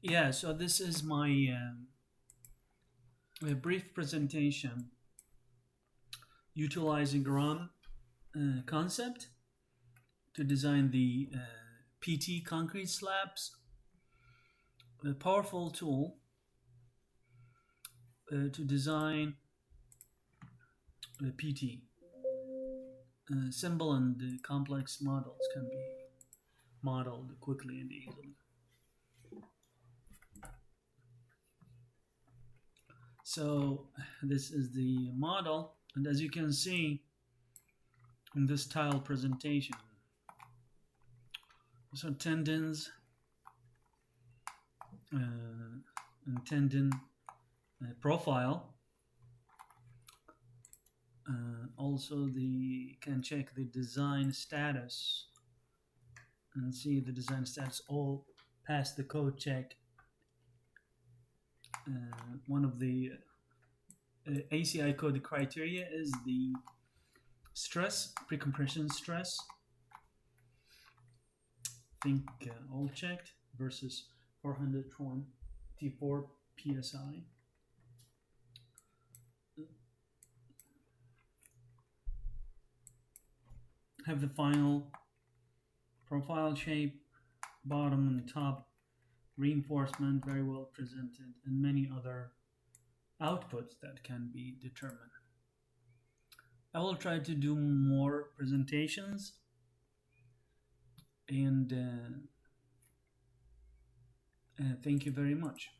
Yeah, so this is my a brief presentation utilizing ROM concept to design the PT concrete slabs, a powerful tool to design PT. Simple and complex models can be modeled quickly and easily. So this is the model, and as you can see in this tile presentation, so tendons and tendon profile. Also, the can check the design status and see the design status all pass the code check. One of the ACI code criteria is the stress, precompression stress. I think all checked versus 424 psi. Have the final profile shape, bottom and top reinforcement very well presented, and many other outputs that can be determined. I will try to do more presentations, and thank you very much.